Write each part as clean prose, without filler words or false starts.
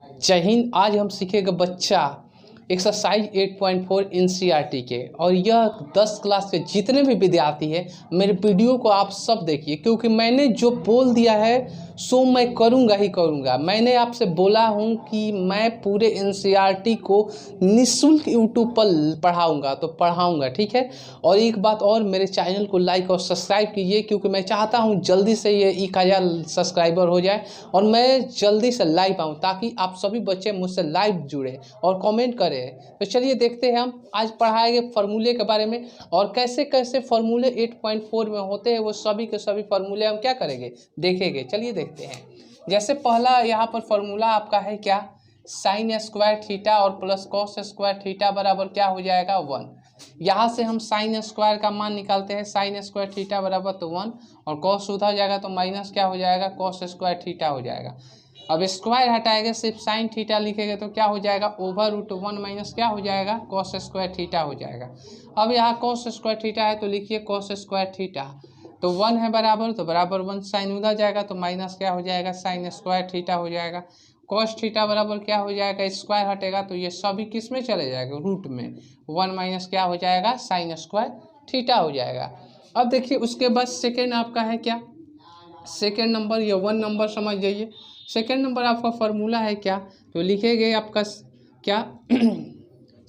जय हिंद। आज हम सीखेंगे बच्चा एक्सरसाइज 8.4 एनसीईआरटी के, और यह 10 क्लास के जितने भी विद्यार्थी हैं मेरे वीडियो को आप सब देखिए, क्योंकि मैंने जो बोल दिया है सो मैं करूँगा ही करूँगा। मैंने आपसे बोला हूँ कि मैं पूरे एनसीईआरटी को निःशुल्क यूट्यूब पर पढ़ाऊँगा, तो पढ़ाऊँगा, ठीक है। और एक बात और, मेरे चैनल को लाइक और सब्सक्राइब कीजिए, क्योंकि मैं चाहता हूँ जल्दी से ये 1000 सब्सक्राइबर हो जाए और मैं जल्दी से लाइव आऊँ, ताकि आप सभी बच्चे मुझसे लाइव जुड़े और कमेंट करें। तो चलिए देखते हैं, हम आज पढ़ाएंगे फार्मूले के बारे में, और कैसे कैसे फार्मूले 8.4 में होते हैं वो सभी के सभी फार्मूले हम क्या करेंगे, देखेंगे। चलिए देखते हैं। जैसे पहला यहाँ पर फार्मूला आपका है क्या, साइन स्क्वायर थीटा और प्लस कॉस स्क्वायर थीटा बराबर क्या हो जाएगा 1। यहाँ से हम साइन स्क्वायर का मान निकालते हैं, साइन स्क्वायर थीटा बराबर तो 1, और कॉस उधर जाएगा तो माइनस क्या हो जाएगा, कॉस स्क्वायर थीटा हो जाएगा। अब स्क्वायर हटाएंगे, सिर्फ साइन थीटा लिखेंगे तो क्या हो जाएगा, ओवर रूट 1 माइनस क्या हो जाएगा, कॉस स्क्वायर थीटा हो जाएगा। अब यहाँ कॉस स्क्वायर थीटा है तो लिखिए कॉस स्क्वायर थीटा, तो 1 है बराबर, तो बराबर 1, साइन उधर जाएगा तो माइनस क्या हो जाएगा, साइन स्क्वायर थीटा हो जाएगा। कॉस थीटा बराबर क्या हो जाएगा, स्क्वायर हटेगा तो ये सभी किस में चले जाएगा, रूट में। 1 माइनस क्या हो जाएगा, साइन स्क्वायर थीटा हो जाएगा। अब देखिए उसके बाद सेकेंड आपका है क्या, सेकेंड नंबर, ये 1 नंबर समझ जाइए। सेकेंड नंबर आपका फार्मूला है क्या, तो लिखेंगे आपका क्या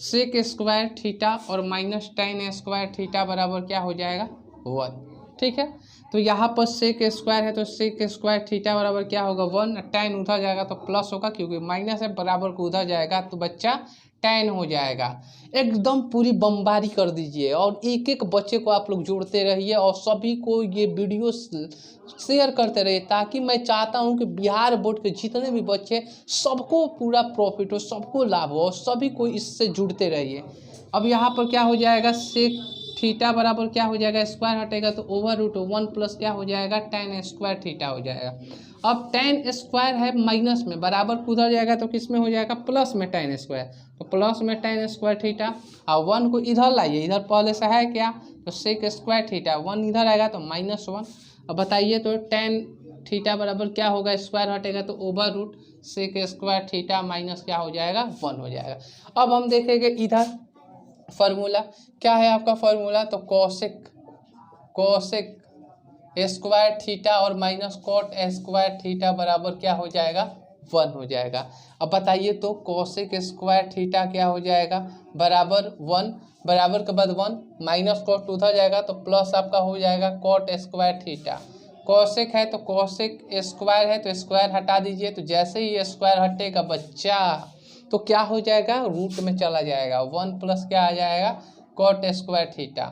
सेक स्क्वायर थीटा और माइनस टेन स्क्वायर थीटा बराबर क्या हो जाएगा 1, ठीक है। तो यहाँ पर सेक स्क्वायर है तो सेक स्क्वायर थीटा बराबर क्या होगा 1, टेन उधर जाएगा तो प्लस होगा, क्योंकि माइनस है, बराबर को उधर जाएगा तो बच्चा टेन हो जाएगा। एकदम पूरी बमबारी कर दीजिए और एक एक बच्चे को आप लोग जोड़ते रहिए और सभी को ये वीडियो शेयर करते रहिए, ताकि मैं चाहता हूँ कि बिहार बोर्ड के जितने भी बच्चे सबको पूरा प्रॉफिट हो, सबको लाभ हो और सभी को इससे जुड़ते रहिए। अब यहाँ पर क्या हो जाएगा, सेक थीटा बराबर क्या हो जाएगा, स्क्वायर हटेगा तो ओवर रूट 1 प्लस क्या हो जाएगा, टेन स्क्वायर थीटा हो जाएगा। अब टेन स्क्वायर है माइनस में, बराबर उधर जाएगा तो किस में हो जाएगा, प्लस में टेन स्क्वायर, तो प्लस में टेन स्क्वायर थीटा। और 1 को इधर लाइए, इधर पहले से है क्या, तो सेक स्क्वायर थीटा, 1 इधर आएगा तो -1। अब बताइए तो टेन थीटा बराबर क्या होगा, स्क्वायर हटेगा तो over root sec square theta minus क्या हो जाएगा 1 हो जाएगा। अब हम देखेंगे इधर फार्मूला क्या है आपका फार्मूला, तो कोसेक स्क्वायर थीटा और माइनस कॉट स्क्वायर थीटा बराबर क्या हो जाएगा 1 हो जाएगा। अब बताइए तो कोसेक स्क्वायर थीटा क्या हो जाएगा, बराबर 1, बराबर के बाद 1 माइनस कॉट उधर जाएगा तो प्लस आपका हो जाएगा कॉट स्क्वायर थीटा। कोसेक है तो कोसेक स्क्वायर है तो स्क्वायर हटा दीजिए, तो जैसे ही स्क्वायर हटेगा बच्चा तो क्या हो जाएगा, रूट में चला जाएगा, 1 प्लस क्या आ जाएगा, कॉट स्क्वायर थीटा।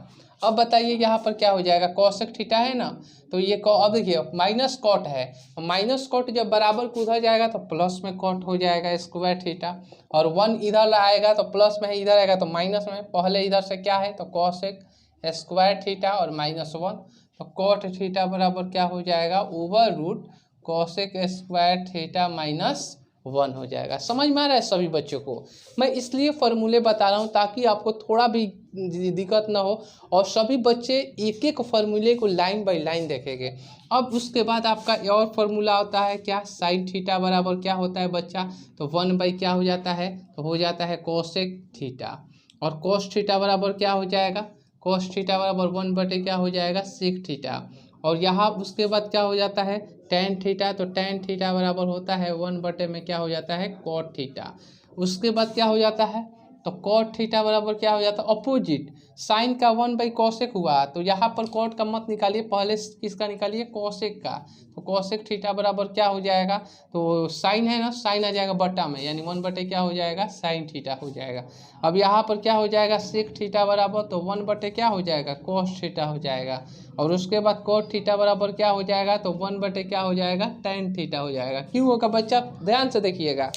अब बताइए यहाँ पर क्या हो जाएगा, कोसेक थीटा है ना, तो ये अब देखिए माइनस कॉट है, माइनस कॉट जब बराबर को उधर जाएगा तो प्लस में कॉट हो जाएगा स्क्वायर थीटा, और 1 इधर आएगा तो प्लस में है, इधर आएगा तो माइनस में, पहले इधर से क्या है तो कोसेक स्क्वायर थीटा और -1, तो कॉट थीटा बराबर क्या हो जाएगा, over root cosec square theta -1 हो जाएगा। समझ में आ रहा है सभी बच्चों को, मैं इसलिए फार्मूले बता रहा हूँ ताकि आपको थोड़ा भी दिक्कत ना हो और सभी बच्चे एक एक फार्मूले को लाइन बाय लाइन देखेंगे। अब उसके बाद आपका और फार्मूला होता है क्या, साइन थीटा बराबर क्या होता है बच्चा, तो 1 बाई क्या हो जाता है, तो हो जाता है कोसेक थीटा, और कोस थीटा बराबर क्या हो जाएगा, कोस थीटा बराबर 1 बटे क्या हो जाएगा, सेक थीटा। और यहाँ उसके बाद क्या हो जाता है टेन थीटा, तो टेन थीटा बराबर होता है 1 बटे में क्या हो जाता है कॉट थीटा। उसके बाद क्या हो जाता है, तो कॉट थीटा बराबर क्या हो जाता है, अपोजिट साइन का 1 बाई कॉसेक हुआ, तो यहाँ पर कॉट का मत निकालिए, पहले किसका निकालिए, कॉसेक का, तो कॉसेक थीटा बराबर क्या हो जाएगा, तो साइन है ना, साइन आ जाएगा बटा में, यानी 1 बटे क्या हो जाएगा, साइन थीटा हो जाएगा। अब यहाँ पर क्या हो जाएगा, सेक थीटा बराबर तो 1 बटे क्या हो जाएगा, कॉस थीटा हो जाएगा, और उसके बाद कॉट थीटा बराबर क्या हो जाएगा, तो 1 बटे क्या हो जाएगा, टेन थीटा हो जाएगा। क्यों होगा बच्चा, ध्यान से देखिएगा,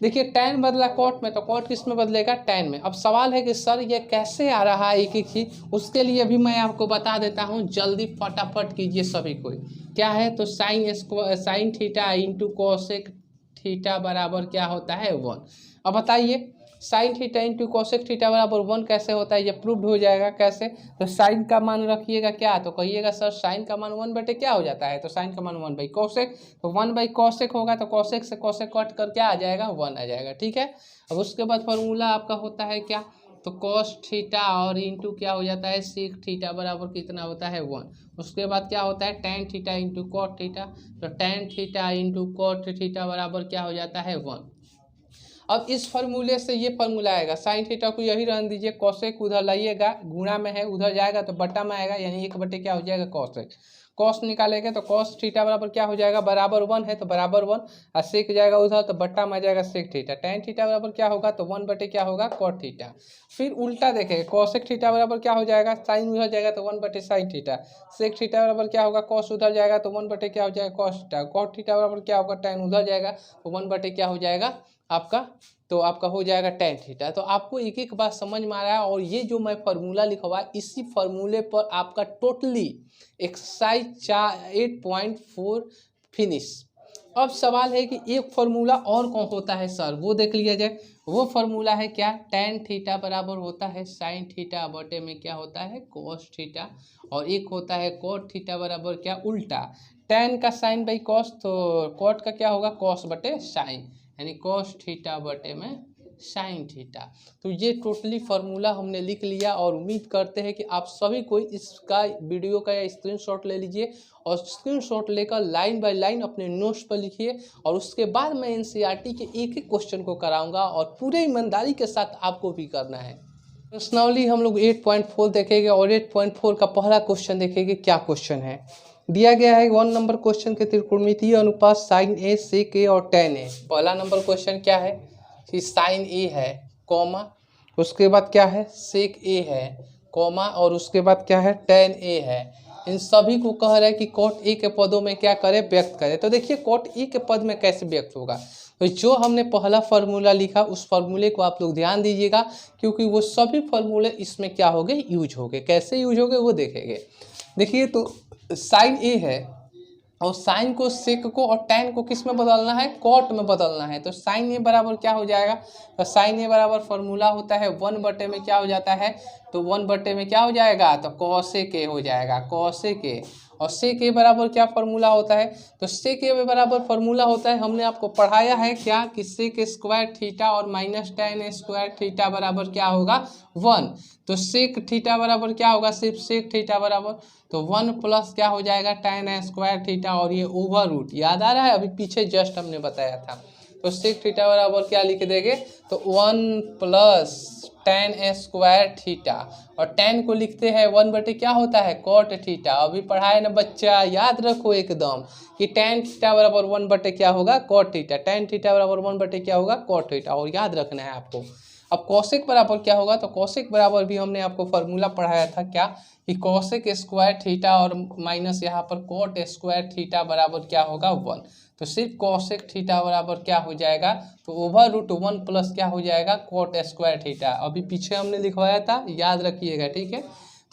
देखिए टेन बदला कॉट में तो कॉट किस में बदलेगा, टेन में। अब सवाल है कि सर ये कैसे आ रहा है एक एक ही, उसके लिए भी मैं आपको बता देता हूँ, जल्दी फटाफट कीजिए सभी को। क्या है तो sine theta into cosec theta बराबर क्या होता है 1। अब बताइए sine theta into cosec theta बराबर 1 कैसे होता है, ये प्रूव्ड हो जाएगा। कैसे, तो साइन का मान रखिएगा क्या, तो कहिएगा सर साइन का मान 1 बटे क्या हो जाता है, तो साइन का मान 1 बाई कोसेक, तो 1 बाई कोसेक होगा तो कोसेक से कोसेक कट कर क्या आ जाएगा, 1 आ जाएगा। ठीक है, अब उसके बाद फॉर्मूला आपका होता है क्या, तो कॉस थीटा और इंटू क्या हो जाता है, सीक थीटा बराबर कितना होता है 1। उसके बाद क्या होता है tan theta into cot theta, तो tan theta into cot theta बराबर क्या हो जाता है 1। अब इस फॉर्मूले से ये फॉर्मूला आएगा, साइन थीटा को यही रहने दीजिए, कॉसेक उधर लाइएगा, गुणा में है उधर जाएगा तो बटा में आएगा, यानी 1 बटे क्या हो जाएगा कॉसेक। कॉस निकालेंगे तो कॉस थीटा बराबर क्या हो जाएगा, बराबर 1 है तो बराबर 1, और सेक जाएगा उधर तो बट्टा में आ जाएगा सेक थीटा। टेन थीटा बराबर क्या होगा, तो 1 बटे क्या होगा कॉट थीटा। फिर उल्टा देखेंगे, कॉसेक थीटा बराबर क्या हो जाएगा, साइन उधर जाएगा तो 1 बटे साइन थीटा। सेक थीटा बराबर क्या होगा, कॉस उधर जाएगा तो 1 बटे क्या हो जाएगा कॉस थीटा। कॉट थीटा बराबर क्या होगा, टेन उधर जाएगा तो 1 बटे क्या हो जाएगा आपका, तो आपका हो जाएगा टेन थीटा। तो आपको एक एक बात समझ में आ रहा है, और ये जो मैं फार्मूला लिखा हुआ है इसी फार्मूले पर आपका टोटली एक्सरसाइज 8.4 फिनिश। अब सवाल है कि एक फार्मूला और कौन होता है सर, वो देख लिया जाए। वो फार्मूला है क्या, टेन थीटा बराबर होता है साइन थीटा बटे में क्या होता है कोस थीटा, और एक होता है कोट थीटा बराबर क्या उल्टा, टेन का साइन बाई कॉस, तो कोट का क्या होगा कॉस बटे साइन, यानी कॉस थीटा बटे में साइन थीटा। तो ये टोटली फार्मूला हमने लिख लिया, और उम्मीद करते हैं कि आप सभी को इसका वीडियो का या स्क्रीनशॉट ले लीजिए, और स्क्रीनशॉट लेकर लाइन बाय लाइन अपने नोट्स पर लिखिए, और उसके बाद मैं एनसीईआरटी के एक एक क्वेश्चन को कराऊंगा, और पूरे ईमानदारी के साथ आपको भी करना है। पर्सनली हम लोग 8.4 देखेंगे, और 8.4 का पहला क्वेश्चन देखेंगे। क्या क्वेश्चन है दिया गया है, 1 नंबर क्वेश्चन के त्रिकोणमितीय अनुपात साइन ए सेक ए और टेन ए। पहला नंबर क्वेश्चन क्या है कि साइन ए है कॉमा, उसके बाद क्या है सेक ए है कॉमा, और उसके बाद क्या है टेन ए है। इन सभी को कह रहे हैं कि कॉट ए के पदों में क्या करे व्यक्त करे। तो देखिए कॉट ए के पद में कैसे व्यक्त होगा, तो जो हमने पहला फार्मूला लिखा उस फार्मूले को आप लोग ध्यान दीजिएगा, क्योंकि वो सभी फार्मूले इसमें क्या हो गए यूज हो गए। कैसे यूज हो गए वो देखेंगे। देखिए तो साइन ए है, और साइन को सेक को और टैन को किस में बदलना है, कॉट में बदलना है। तो साइन ए बराबर क्या हो जाएगा, तो साइन ए बराबर फार्मूला होता है 1 बटे में क्या हो जाता है, तो 1 बटे में क्या हो जाएगा, तो कॉसेक ए हो जाएगा कॉसेक ए। और सेक ए बराबर क्या फार्मूला होता है, तो सेक ए बराबर फार्मूला होता है, हमने आपको पढ़ाया है क्या कि सेक स्क्वायर थीटा और माइनस टेन स्क्वायर थीटा बराबर क्या होगा 1। तो सेक थीटा बराबर क्या होगा, सिर्फ सेक थीटा बराबर तो 1 प्लस क्या हो जाएगा टेन स्क्वायर थीटा, और ये ओवर रूट याद आ रहा है, अभी पीछे जस्ट हमने बताया था। तो सेक थीटा बराबर क्या लिख देंगे, तो 1 प्लस टेन स्क्वायर थीटा, और टेन को लिखते हैं 1 बटे क्या होता है कॉट थीटा। अभी पढ़ाए ना बच्चा, याद रखो एकदम कि टेन थीटा बराबर 1 बटे क्या होगा कॉट थीटा, टेन थीटा बराबर 1 बटे क्या होगा कॉट थीटा, और याद रखना है आपको। अब कॉसेक बराबर क्या होगा, तो कॉसेक बराबर भी हमने आपको फार्मूला पढ़ाया था क्या कि कॉसेक स्क्वायर थीटा और माइनस यहाँ पर कॉट स्क्वायर थीटा बराबर क्या होगा 1। तो सिर्फ कॉसेक थीटा बराबर क्या हो जाएगा, तो ओवर रूट 1 प्लस क्या हो जाएगा कॉट स्क्वायर थीटा। अभी पीछे हमने लिखवाया था, याद रखिएगा ठीक है।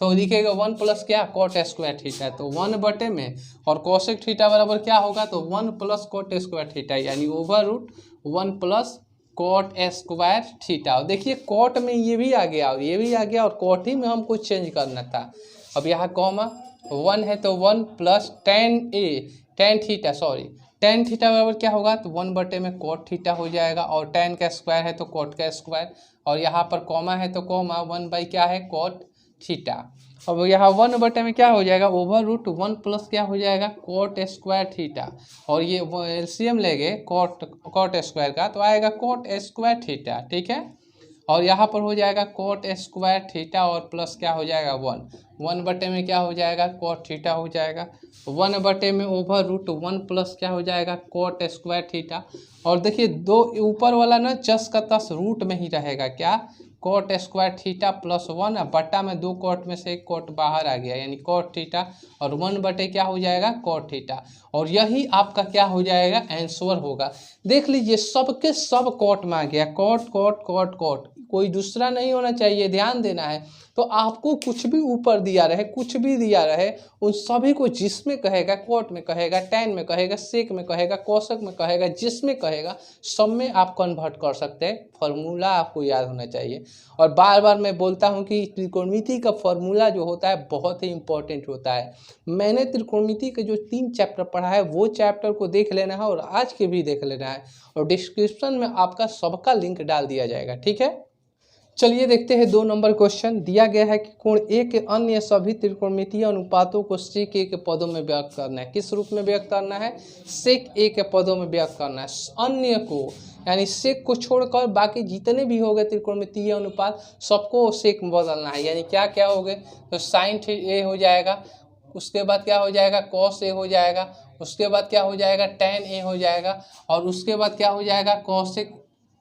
तो लिखेगा 1 प्लस क्या कॉट स्क्वायर थीटा, तो 1 बटे में, और कॉसेक थीटा बराबर क्या होगा, तो 1 प्लस कॉट स्क्वायर थीटा, यानी over root 1 plus cot square theta. देखिए कॉट में ये भी आ गया और ये भी आ गया, और कॉट ही में हमको चेंज करना था। अब यहाँ कॉमा 1 है तो 1 plus tan theta sorry tan theta बराबर क्या होगा, तो 1 बटे में कॉट थीटा हो जाएगा, और टेन का स्क्वायर है तो कॉट का स्क्वायर, और यहाँ पर कॉमा है तो कॉमा 1 बाई क्या है कॉट थीटा। अब यहाँ 1 बटे में क्या हो जाएगा ओवर रूट 1 प्लस क्या हो जाएगा कॉट स्क्वायर थीटा, और ये एलसीएम लेंगे कॉट स्क्वायर का तो आएगा कॉट स्क्वायर थीटा ठीक है। और यहाँ पर हो जाएगा कॉट स्क्वायर थीटा और प्लस क्या हो जाएगा 1 बटे में क्या हो जाएगा कॉट थीटा हो जाएगा, 1 बटे में ओवर रूट 1 प्लस क्या हो जाएगा कॉट स्क्वायर थीटा। और देखिए दो ऊपर वाला ना 10 का 10 रूट में ही रहेगा क्या कॉट स्क्वायर थीटा प्लस 1, बट्टा में 2 कॉट में से एक कॉट बाहर आ गया यानी कॉट थीटा, और 1 बटे क्या हो जाएगा कॉट थीटा। और यही आपका क्या हो जाएगा, आंसर होगा। देख लीजिए सबके सब कॉट में आ गया, कॉट कॉट कॉट कॉट, कोई दूसरा नहीं होना चाहिए, ध्यान देना है। तो आपको कुछ भी ऊपर दिया रहे, कुछ भी दिया रहे, उन सभी को जिसमें कहेगा, कॉट में कहेगा, टैन में कहेगा, सेक में कहेगा, कोशक में कहेगा, जिसमें कहेगा सब में आप कन्वर्ट कर सकते हैं। फार्मूला आपको याद होना चाहिए। और बार बार मैं बोलता हूं कि त्रिकोणमिति का फार्मूला जो होता है बहुत ही इंपॉर्टेंट होता है। मैंने त्रिकोणमिति के जो 3 चैप्टर पढ़ा है वो चैप्टर को देख लेना है और आज के भी देख लेना है, और डिस्क्रिप्शन में आपका सबका लिंक डाल दिया जाएगा, ठीक है। चलिए देखते हैं 2 नंबर क्वेश्चन। दिया गया है कि कोण ए के अन्य सभी त्रिकोणमितीय अनुपातों को सेक ए के पदों में व्यक्त करना है। किस रूप में व्यक्त करना है, सेक ए के पदों में व्यक्त करना है। अन्य को यानी सेक को छोड़कर बाकी जितने भी हो गए त्रिकोणमितीय अनुपात सबको सेक में बदलना है। यानी क्या क्या हो गए, तो साइन ए हो जाएगा, उसके बाद क्या हो जाएगा, कॉस ए हो जाएगा, उसके बाद क्या हो जाएगा, टैन ए हो जाएगा, और उसके बाद क्या हो जाएगा, कॉसेक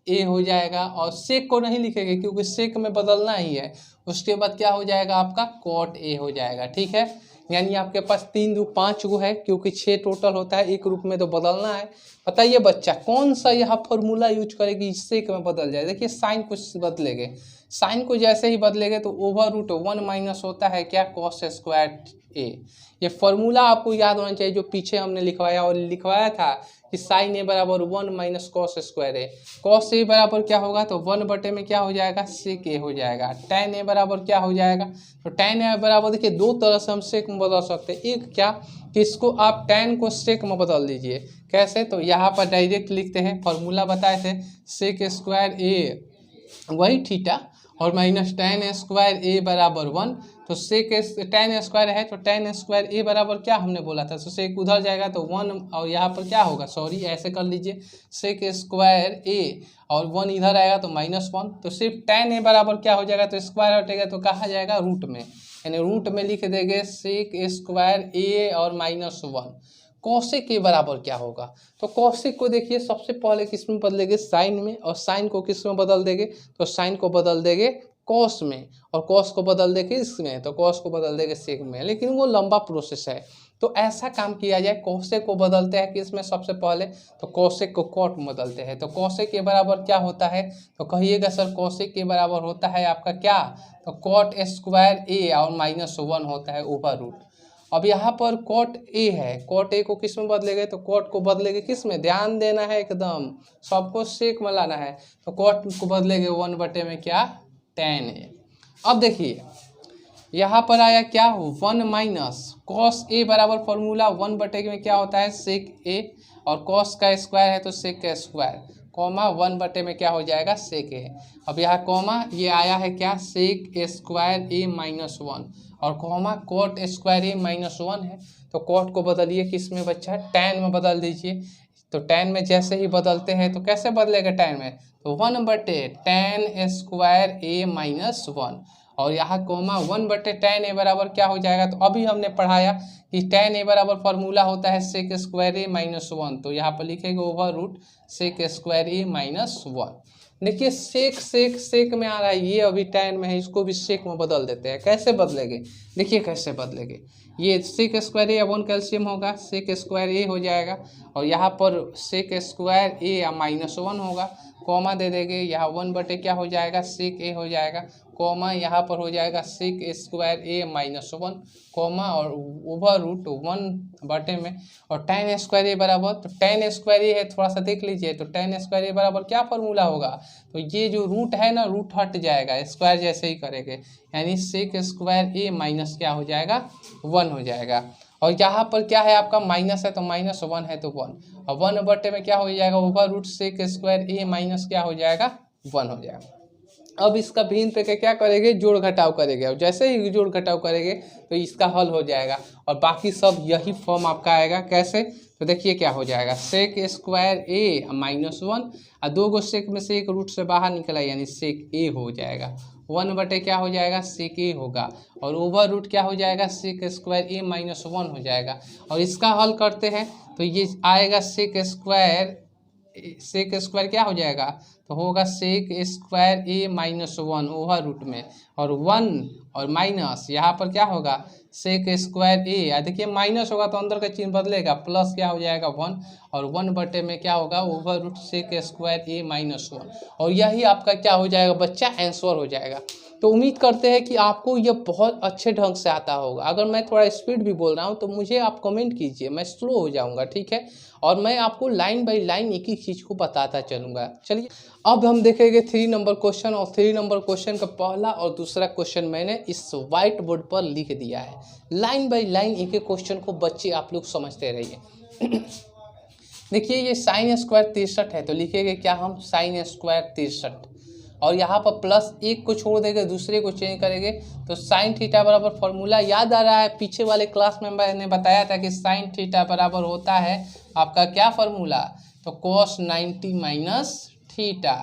ए हो जाएगा। और सेक को नहीं लिखेंगे क्योंकि सेक में बदलना ही है। उसके बाद क्या हो जाएगा आपका, कॉट ए हो जाएगा, ठीक है। यानी आपके पास 3 2 5 गो है, क्योंकि 6 टोटल होता है, एक रूप में तो बदलना है। बताइए बच्चा कौन सा यहाँ फॉर्मूला यूज करेगी सेक में बदल जाए। देखिए साइन कुछ बदलेंगे, साइन को जैसे ही बदलेंगे तो ओवर रूट 1 माइनस होता है क्या, कॉस स्क्वायर ए। ये फॉर्मूला आपको याद होना चाहिए जो पीछे हमने लिखवाया था कि साइन ए बराबर 1 minus cos square A. Cos A बराबर क्या होगा, तो 1 बटे में क्या हो जाएगा, सेक ए हो जाएगा। टैन ए बराबर क्या हो जाएगा, तो टैन ए बराबर देखिए 2 तरह से हम सेक में बदल सकते हैं। एक क्या कि इसको आप टैन को सेक में बदल दीजिए, कैसे, तो यहाँ पर डायरेक्ट लिखते हैं, फॉर्मूला बताए थे, सेक स्क्वायर ए वही थीटा और माइनस टैन स्क्वायर ए बराबर 1। तो सेक टैन स्क्वायर है तो टैन स्क्वायर ए बराबर क्या हमने बोला था, तो सेक उधर जाएगा तो 1, और यहाँ पर क्या होगा, सॉरी ऐसे कर लीजिए, सेक स्क्वायर ए और 1 इधर आएगा तो -1। तो सिर्फ टैन ए बराबर क्या हो जाएगा, तो स्क्वायर हटेगा तो कहा जाएगा रूट में, यानी रूट में लिख देंगे सेक स्क्वायर ए और -1। कौशिक के बराबर क्या होगा, तो कौशिक को देखिए सबसे पहले किस में बदलेंगे, साइन में, और साइन को किस में बदल देंगे, तो साइन को बदल देंगे कॉस में, और कॉस को बदल देंगे इसमें, तो कॉस को बदल देंगे सेक में, लेकिन वो लंबा प्रोसेस है। तो ऐसा काम किया जाए, कौशिक को बदलते हैं किस में, सबसे पहले तो कौशिक को कॉट में बदलते हैं। तो कौशिक के बराबर क्या होता है, तो कहिएगा सर कौशिक के बराबर होता है आपका क्या, तो कॉट स्क्वायर ए और -1 होता है ओवर रूट। अब यहाँ पर कॉट ए है, कॉट ए को किस में बदलेंगे, तो कॉट को बदलेंगे किस में, ध्यान देना है एकदम, सबको सेक में लाना है। तो कॉट को बदलेंगे 1 बटे में क्या, टैन ए। अब देखिए यहाँ पर आया क्या, 1 माइनस कॉस ए बराबर फॉर्मूला 1 बटे में क्या होता है, सेक ए, और कॉस का स्क्वायर है तो सेक का स्क्वायर, कॉमा 1 बटे में क्या हो जाएगा, सेक ए। अब यहाँ कॉमा ये आया है क्या, सेक स्क्वायर ए -1, और कॉमा कॉट स्क्वायर ए -1 है। तो कॉट को बदलिए किस में बच्चा, टैन में बदल दीजिए। तो टैन में जैसे ही बदलते हैं तो कैसे बदलेगा टैन में, तो 1 बटे टैन स्क्वायर ए -1, और यहाँ कोमा 1 बटे टैन ए बराबर क्या हो जाएगा, तो अभी हमने पढ़ाया कि टैन ए बराबर फॉर्मूला होता है सेक स्क्वायर ए -1। तो यहाँ पर लिखेंगे ओवर रूट सेक स्क्वायर ए -1। देखिए सेक सेक सेक में आ रहा है, ये अभी टैन में है, इसको भी सेक में बदल देते हैं। कैसे बदलेंगे, देखिए कैसे बदलेंगे, ये सेक स्क्वायर ए 1 कैल्शियम होगा, सेक स्क्वायर ए हो जाएगा, और यहाँ पर सेक स्क्वायर ए -1 होगा, कॉमा दे देंगे, यहाँ 1 बटे क्या हो जाएगा, सेक ए हो जाएगा, कॉमा यहाँ पर हो जाएगा सेक स्क्वायर ए -1, कॉमा और ओवर रूट 1 बटे में, और टैन स्क्वायर ए बराबर, तो टैन स्क्वायर ए है, थोड़ा सा देख लीजिए, तो टैन स्क्वायर ए बराबर क्या फॉर्मूला होगा, तो ये जो रूट है ना, रूट हट जाएगा, स्क्वायर जैसे ही करेंगे, यानी सेक स्क्वायर ए माइनस क्या हो जाएगा, 1 हो जाएगा। और यहाँ पर क्या है आपका माइनस है तो -1 है तो 1, और 1 बटे में क्या हो जाएगा, ओवर रूट सेक स्क्वायर ए माइनस क्या हो जाएगा, 1 हो जाएगा। अब इसका भिन्न पे क्या करेंगे, जोड़ घटाव करेंगे, और जैसे ही जोड़ घटाव करेंगे तो इसका हल हो जाएगा, और बाकी सब यही फॉर्म आपका आएगा। कैसे, तो देखिए क्या हो जाएगा, सेक स्क्वायर ए -1, और 2 गो सेक में से एक रूट से बाहर निकला यानी सेक ए हो जाएगा, 1 बटे क्या हो जाएगा, सेक ए होगा, और ओवर रूट क्या हो जाएगा, सेक स्क्वायर ए -1 हो जाएगा। और इसका हल करते हैं तो ये आएगा सेक स्क्वायर सेक स्क्वायर क्या हो जाएगा, तो होगा सेक स्क्वायर ए माइनस 1 ओवर रूट में, और 1 और माइनस यहाँ पर क्या होगा सेक स्क्वायर ए, देखिए माइनस होगा तो अंदर का चिन्ह बदलेगा, प्लस क्या हो जाएगा 1, और 1 बटे में क्या होगा ओवर रूट सेक स्क्वायर ए माइनस 1, और यही आपका क्या हो जाएगा बच्चा आंसर हो जाएगा। तो उम्मीद करते हैं कि आपको यह बहुत अच्छे ढंग से आता होगा। अगर मैं थोड़ा स्पीड भी बोल रहा हूँ तो मुझे आप कमेंट कीजिए, मैं स्लो हो जाऊँगा, ठीक है, और मैं आपको लाइन बाय लाइन एक एक चीज़ को बताता चलूँगा। चलिए अब हम देखेंगे 3 नंबर क्वेश्चन, और 3 नंबर क्वेश्चन का पहला और दूसरा क्वेश्चन मैंने इस वाइट बोर्ड पर लिख दिया है। लाइन बाय लाइन एक एक क्वेश्चन को बच्चे आप लोग समझते रहिए। देखिए ये साइन स्क्वायर 63 है, तो लिखेंगे क्या हम साइन स्क्वायर 63, और यहाँ पर प्लस एक को छोड़ देंगे दूसरे को चेंज करेंगे, तो साइन थीटा बराबर फॉर्मूला याद आ रहा है, पीछे वाले क्लास में मैंने बताया था कि साइन थीटा बराबर होता है आपका क्या फार्मूला, तो cos 90 माइनस थीटा।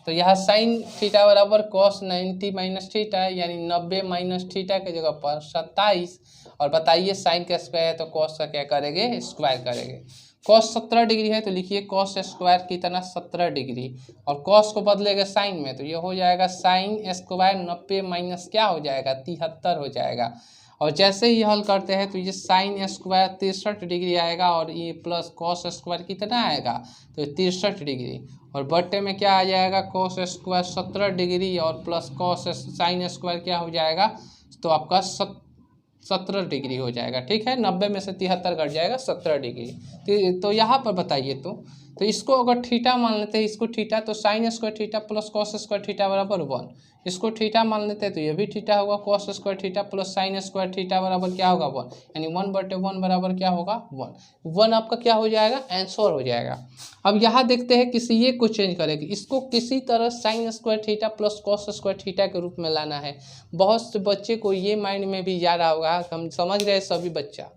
तो यहाँ साइन थीटा बराबर cos 90 माइनस थीटा, यानी 90 माइनस थीटा की जगह पर 27, और बताइए साइन का स्क्वायर है तो कॉस का क्या करेंगे स्क्वायर करेंगे। कॉस 17 डिग्री है तो लिखिए कॉस स्क्वायर कितना 17 डिग्री, और कॉस को बदलेगा साइन में, तो ये हो जाएगा साइन स्क्वायर 90 माइनस क्या हो जाएगा 73 हो जाएगा। और जैसे ही हल करते हैं तो ये साइन स्क्वायर 63 डिग्री आएगा, और ये प्लस कॉस स्क्वायर कितना आएगा तो 63 डिग्री, और बट्टे में क्या आ जाएगा कॉस स्क्वायर 17 डिग्री और प्लस कॉस साइन स्क्वायर क्या हो जाएगा तो आपका 17 डिग्री हो जाएगा, ठीक है, 90 में से 73 घट जाएगा 17 डिग्री। तो यहाँ पर बताइए तो इसको अगर थीटा मान लेते हैं, इसको थीटा, तो sine square theta plus cos square theta बराबर 1, इसको थीटा मान लेते हैं तो ये भी थीटा होगा, cos square theta plus sine square theta बराबर क्या होगा 1, यानी 1/1 बराबर क्या होगा 1 आपका क्या हो जाएगा आंसर हो जाएगा। अब यहाँ देखते हैं किसी ये को चेंज करेंगे, इसको किसी तरह sine square theta plus cos square theta के रूप में लाना है। बहुत से बच्चे को ये माइंड में भी जा रहा होगा, हम समझ रहे सभी बच्चा,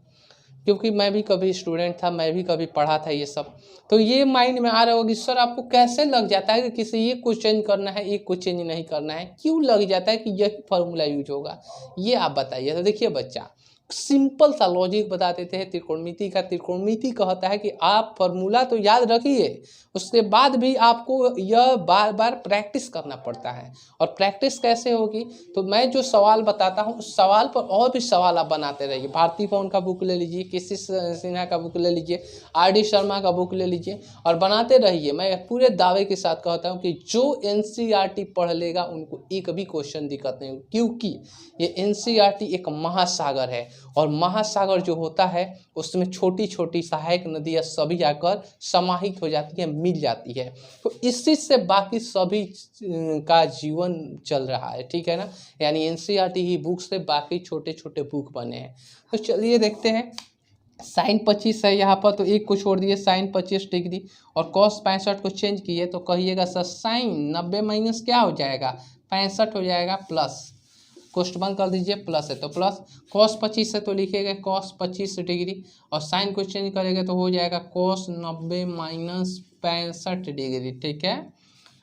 क्योंकि मैं भी कभी स्टूडेंट था, मैं भी कभी पढ़ा था ये सब, तो ये माइंड में आ रहा होगा कि सर आपको कैसे लग जाता है कि किसी एक को चेंज करना है एक को चेंज नहीं करना है, क्यों लग जाता है कि यही फार्मूला यूज होगा, ये आप बताइए। तो देखिए बच्चा सिंपल सा लॉजिक बता देते हैं त्रिकोणमिति का। त्रिकोणमिति कहता है कि आप फार्मूला तो याद रखिए, उसके बाद भी आपको यह बार बार प्रैक्टिस करना पड़ता है। और प्रैक्टिस कैसे होगी, तो मैं जो सवाल बताता हूँ उस सवाल पर और भी सवाल आप बनाते रहिए। भारती पवन का बुक ले लीजिए, केसी सिन्हा का बुक ले लीजिए, आर.डी. शर्मा का बुक ले लीजिए और बनाते रहिए। मैं पूरे दावे के साथ कहता हूँ कि जो NCERT पढ़ लेगा उनको एक भी क्वेश्चन दिक्कत नहीं, क्योंकि ये NCERT एक महासागर है, और महासागर जो होता है उसमें छोटी छोटी सहायक नदियाँ सभी आकर समाहित हो जाती है, मिल जाती है, तो इसी से बाकी सभी का जीवन चल रहा है, ठीक है ना। यानी NCERT ही बुक से बाकी छोटे छोटे बुक बने हैं। तो चलिए देखते हैं, साइन 25 है यहाँ पर, तो एक को छोड़ दिए साइन 25 डिग्री, और कॉस 65 को चेंज किए, तो कहिएगा सर साइन 90 माइनस क्या हो जाएगा 65 हो जाएगा, प्लस कोष्ट बंद कर दीजिए, प्लस है तो प्लस, कॉस 25 है तो लिखेगा कॉस 25 डिग्री, और साइन को चेंज करेंगे तो हो जाएगा कॉस 90 माइनस 65 डिग्री, ठीक है।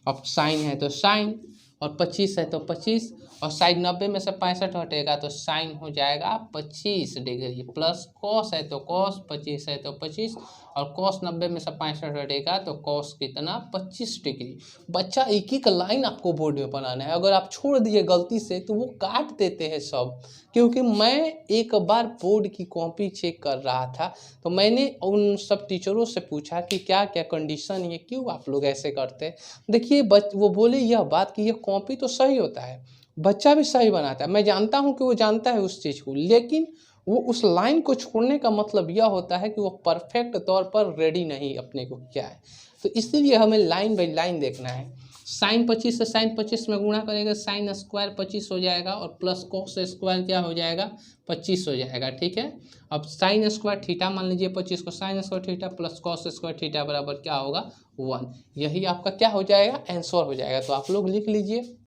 अब साइन है तो साइन, और 25 है तो 25, और साइन 90 में से 65 हटेगा तो साइन हो जाएगा 25 डिग्री, प्लस कॉस है तो कॉस, 25 है तो 25, और कॉस 90 में से 65 हटेगा तो कॉस कितना 25 डिग्री। बच्चा एक एक लाइन आपको बोर्ड में बनाना है, अगर आप छोड़ दिए गलती से तो वो काट देते हैं सब। क्योंकि मैं एक बार बोर्ड की कॉपी चेक कर रहा था, तो मैंने उन सब टीचरों से पूछा कि क्या क्या कंडीशन है, क्यों आप लोग ऐसे करते हैं। देखिए वो बोले यह बात कि यह कॉपी तो सही होता है, बच्चा भी सही बनाता है, मैं जानता हूँ कि वो जानता है उस चीज़ को, लेकिन वो उस लाइन को छोड़ने का मतलब यह होता है कि वो परफेक्ट तौर पर रेडी नहीं अपने को क्या है। तो इसीलिए हमें लाइन बाई लाइन देखना है। साइन 25 से साइन 25 में गुणा करेगा, साइन स्क्वायर 25 हो जाएगा, और प्लस कॉस स्क्वायर क्या हो जाएगा 25 हो जाएगा, ठीक है। अब साइन स्क्वायर थीटा मान लीजिए 25 को, sine square theta plus cos square theta बराबर क्या होगा 1, यही आपका क्या हो जाएगा आंसर हो जाएगा। तो आप लोग लिख लीजिए।